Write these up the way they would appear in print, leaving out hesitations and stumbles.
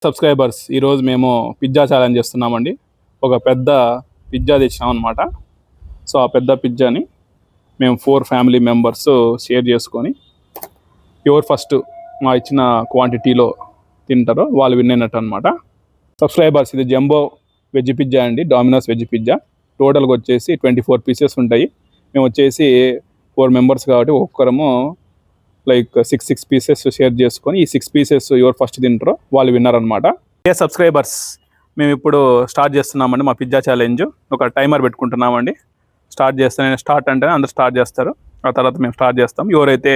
Subscribers ఈరోజు మేము pizza challenge చేస్తున్నామండి. ఒక పెద్ద పిజ్జా తెచ్చామన్నమాట. సో ఆ పెద్ద పిజ్జాని మేము 4 ఫ్యామిలీ మెంబర్స్ షేర్ చేసుకొని ఎవరు ఫస్ట్ మా ఇచ్చిన క్వాంటిటీలో తింటారో వాళ్ళు విన్ అయినట్టు అనమాట. సబ్స్క్రైబర్స్ ఇది జంబో వెజ్ పిజ్జా అండి, డామినోస్ వెజ్ పిజ్జా. టోటల్గా వచ్చేసి 24 పీసెస్ ఉంటాయి. మేము వచ్చేసి 4 మెంబర్స్ కాబట్టి ఒక్కరము లైక్ 6 పీసెస్ షేర్ చేసుకొని ఈ 6 పీసెస్ ఎవరు ఫస్ట్ తింటారో వాళ్ళు విన్నర్ అనమాట. సబ్స్క్రైబర్స్ మేము ఇప్పుడు స్టార్ట్ చేస్తున్నామండి మా పిజ్జా ఛాలెంజ్. ఒక టైమర్ పెట్టుకుంటున్నామండి. స్టార్ట్ అంటేనే అందరు స్టార్ట్ చేస్తారు, ఆ తర్వాత మేము స్టార్ట్ చేస్తాం. ఎవరైతే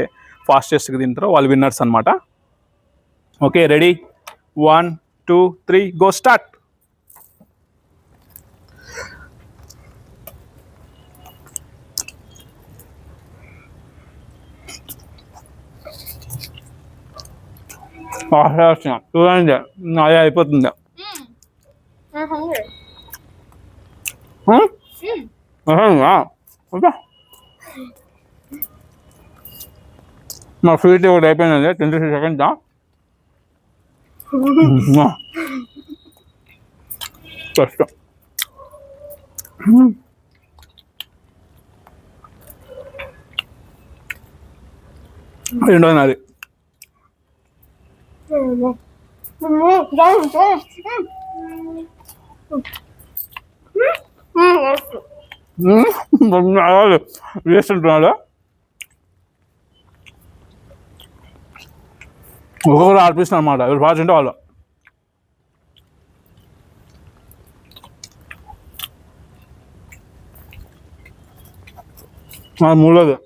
ఫాస్టెస్ట్గా తింటారో వాళ్ళు విన్నర్స్ అనమాట. Okay, ready? 1 2 3 go start. చూడండి అదే అయిపోతుంది. మా స్వీట్ ఒకటి అయిపోయిందండి. 23 సెకండ్స్. కష్టం. రెండోది నాది. వేస్ట్ ఉంటున్నాడు. ఒక్కొక్కరు ఆర్పిస్తున్నా అనమాట. ఎవరు ఫాస్ట్ ఉంటే వాళ్ళు. మూడోది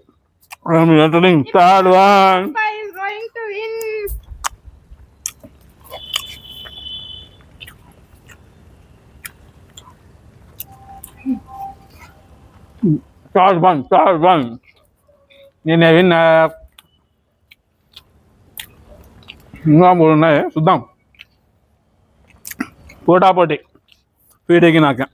థర్డ్ వన్. థర్డ్ వన్ నేనే విన్నా. ఇంకా 3 ఉన్నాయి, చూద్దాం. పోటాపోటీ పీటీకి నాకే.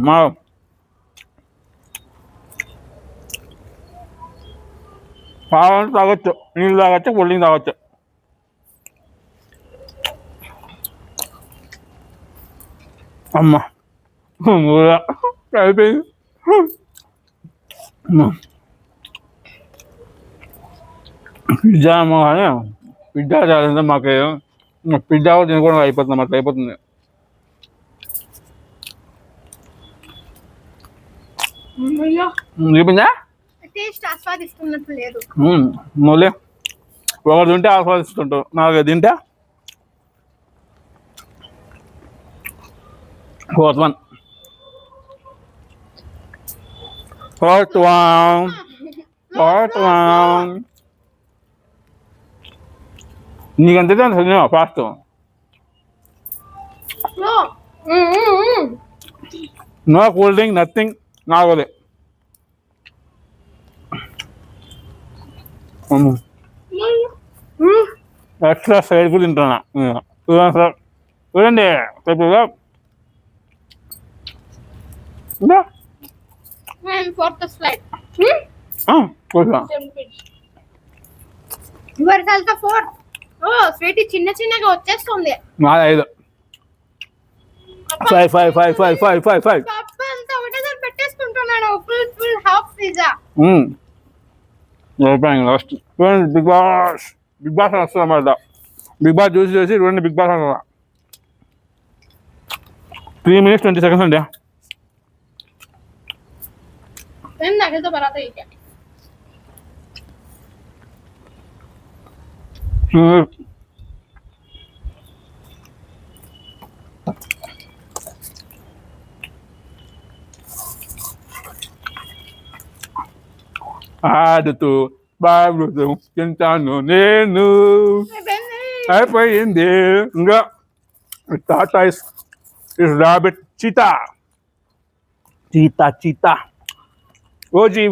మా కావాలంటే తాగొచ్చు, నీళ్ళు తాగొచ్చు, కూల్ డ్రింక్ తాగొచ్చు. అమ్మ అయిపోయింది. పిజ్జా అమ్మ కానీ పిజ్జా చాలంటే మాకు పిజ్జా తినకుండా అయిపోతుంది, అట్లా అయిపోతుంది. చూపిందా మళ్ళీ ఒకరు తింటే ఆస్వాదిస్తుంటారు, నాకు తింటే ఫోర్త్ వన్. నీకంతే fast. No cool drink, nothing. నాగోలే ఎక్స్ట్రా సైడ్ కూడా తింటున్నా. చూడండి సార్, చూడండి. చిన్న చిన్నగా వచ్చేస్తుంది. 5 పెట్టేసుకుంటున్నాను. Full half pizza. Last big boss వస్తుంది అన్నమాట. బిగ్ బాస్ చూసి 2 బిగ్ బాస్ అన్న 3 minutes 20 seconds అండి. ఆడుతూ బాగుతూ తింటాను నేను. అయిపోయింది. ఇంకా Tata is rabbit cheetah. OG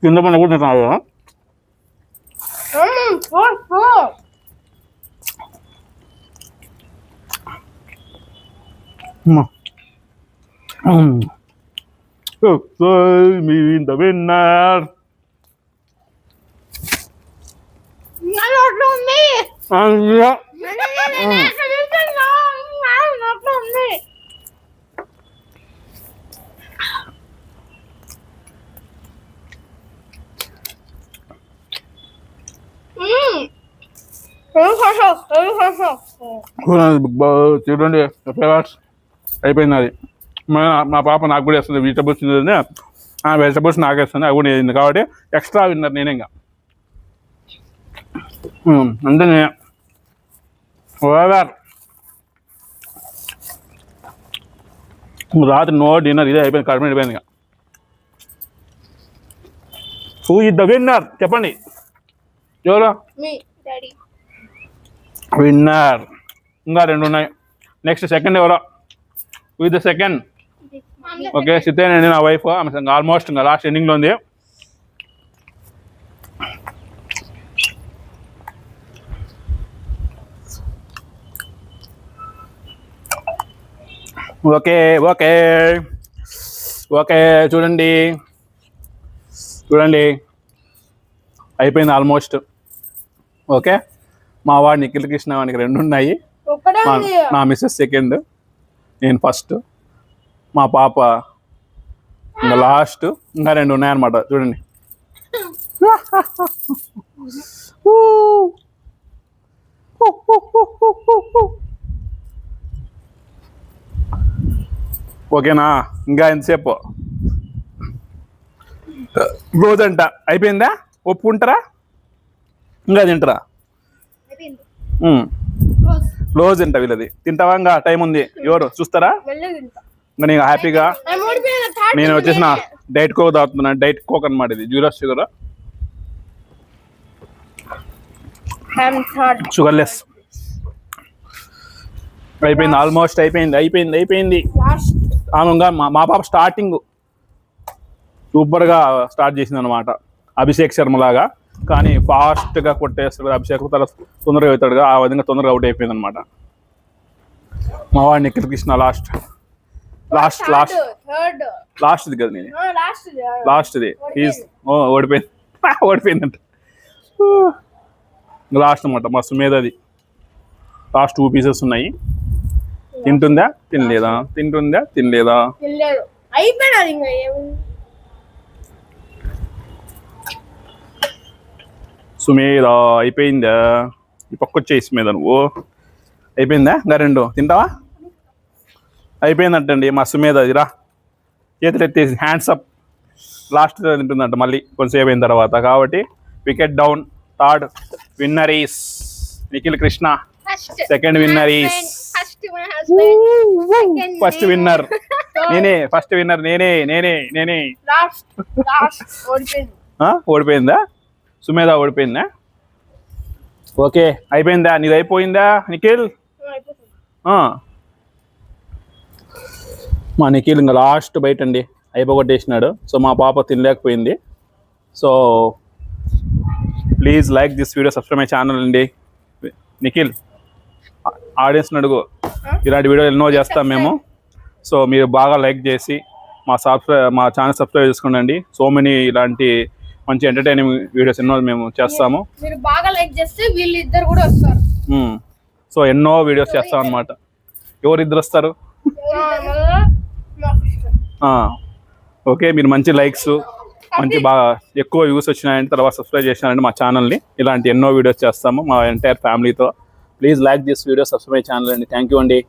కింద పడిన కూడా తింటున్నావు. The winner. నోట్లో ఉంది అయ్యా. నోట్లో ఉంది బిగ్ బాస్ చూడండి ఫేవర్స్ అయిపోయింది అది. మా పాప నాకు కూడా వేస్తుంది వెజిటబుల్స్ ఆ వెజిటబుల్స్ నాకు వేస్తుంది అవి కూడా వేసింది కాబట్టి ఎక్స్ట్రా విన్నర్ నేనే ఇంకా అంటే నేను ఓవర్ రాత్రి నో డిన్నర్ ఇదే అయిపోయింది కడుపు అయిపోయింది ఇక. హూ ఇస్ ద విన్నర్ చెప్పండి ఎవరు మీ డాడీ విన్నర్? ఇంకా 2 ఉన్నాయి. నెక్స్ట్ సెకండ్ ఎవరో విత్ ద సెకండ్. ఓకే సిద్ధేనండి నా వైఫ్. ఆమె ఆల్మోస్ట్ ఇంకా లాస్ట్ ఎండింగ్లో ఉంది. ఓకే ఓకే ఓకే చూడండి చూడండి అయిపోయింది ఆల్మోస్ట్. ఓకే మా వాడు నిఖిల్ కృష్ణ వానికి 2 ఉన్నాయి. ఒక్కడే ఉంది నా మిస్సెస్ సెకండ్, నేను ఫస్ట్, మా పాప ఇంకా లాస్ట్. ఇంకా 2 ఉన్నాయన్నమాట చూడండి. ఓకేనా? ఇంకా ఎంతసేపు రోజంట అయిపోయిందా? ఒప్పుకుంటారా? ఇంకా తింటారా? అయిపోయింది రోజు తింటా వీళ్ళది. తింటావా? ఇంకా టైం ఉంది. ఎవరు చూస్తారా? వెళ్ళి తింటా ఇంకా నేను హ్యాపీగా నేను ఓడిపోయిన థర్డ్ నేను వచ్చేసిన డైట్ కోక్ తాగుతున్నాను. డైట్ కోక్ అనమాట ఇది, జీరో షుగర్, థర్డ్ షుగర్లెస్. అయిపోయింది ఆల్మోస్ట్ అయిపోయింది అయిపోయింది అయిపోయింది. లాస్ట్ ఆమెగా మా పాప స్టార్టింగ్ సూపర్గా స్టార్ట్ చేసింది అనమాట, అభిషేక్ శర్మ లాగా. కానీ ఫాస్ట్గా కొట్టేస్తాడు అభిషేక్, తర్వాత తొందరగా అవుతాడుగా, ఆ విధంగా తొందరగా అవుట్ అయిపోయింది అనమాట. మా వాడు Nikhil Krishna last last last third లాస్ట్ది కదా నేను లాస్ట్ లాస్ట్ది ఈజ్ ఓడిపోయింది ఓడిపోయిందంట లాస్ట్ అనమాట. మా సుమేధది లాస్ట్ 2 పీసెస్ ఉన్నాయి. తింటుందా తినలేదా? తింటుందా తినలేదా? వెళ్ళాడు అయిపోయినది ఇంకా ఏముంది. సుమేధ అయిపోయిందా? ఈ పక్క వచ్చేసి సుమేధ నువ్వు అయిపోయిందా? ఇంకా 2 తింటావా? అయిపోయిందంటండి మా సుమేధ. అది రా చేతులు ఎత్తేసి హ్యాండ్స్ అప్. లాస్ట్ తింటుందంట మళ్ళీ కొంతసేపు అయిన తర్వాత. కాబట్టి wicket down. Third winner is Nikhil Krishna. Second winner is first winner నేనే. ఫస్ట్ విన్నర్ నేనే నేనే నేనే. లాస్ట్ ఓడిపోయింది. ఓడిపోయిందా? సుమేధ ఓడిపోయిందా? ఓకే అయిపోయిందా? నీది అయిపోయిందా నిఖిల్? మా నిఖిల్ ఇంకా లాస్ట్ బయట అండి అయిపోగొట్టేసినాడు. సో మా పాప తినలేకపోయింది. So please like this video, subscribe my channel అండి. నిఖిల్ ఆడియన్స్ అడుగు, ఇలాంటి వీడియోలు ఎన్నో చేస్తాం మేము. సో మీరు బాగా లైక్ చేసి మా ఛానల్ సబ్స్క్రైబ్ చేసుకోండి. సో మెనీ ఇలాంటి మంచి ఎంటర్టైనింగ్ వీడియోస్ ఎన్నో మేము చేస్తాము. మీరు బాగా లైక్ చేస్తే వీళ్ళిద్దరు కూడా వస్తారు. సో ఎన్నో వీడియోస్ చేస్తాం అనమాట. ఎవరిద్దరు వస్తారు? ఓకే మీరు మంచి లైక్స్, మంచి బాగా ఎక్కువ వ్యూస్ వచ్చినాయంటే తర్వాత సబ్స్క్రైబ్ చేసినారంటే మా ఛానల్ని ఇలాంటి ఎన్నో వీడియోస్ చేస్తాము మా ఎంటైర్ ఫ్యామిలీతో. Please like this video, subscribe my channel అండి. థ్యాంక్ యూ అండి.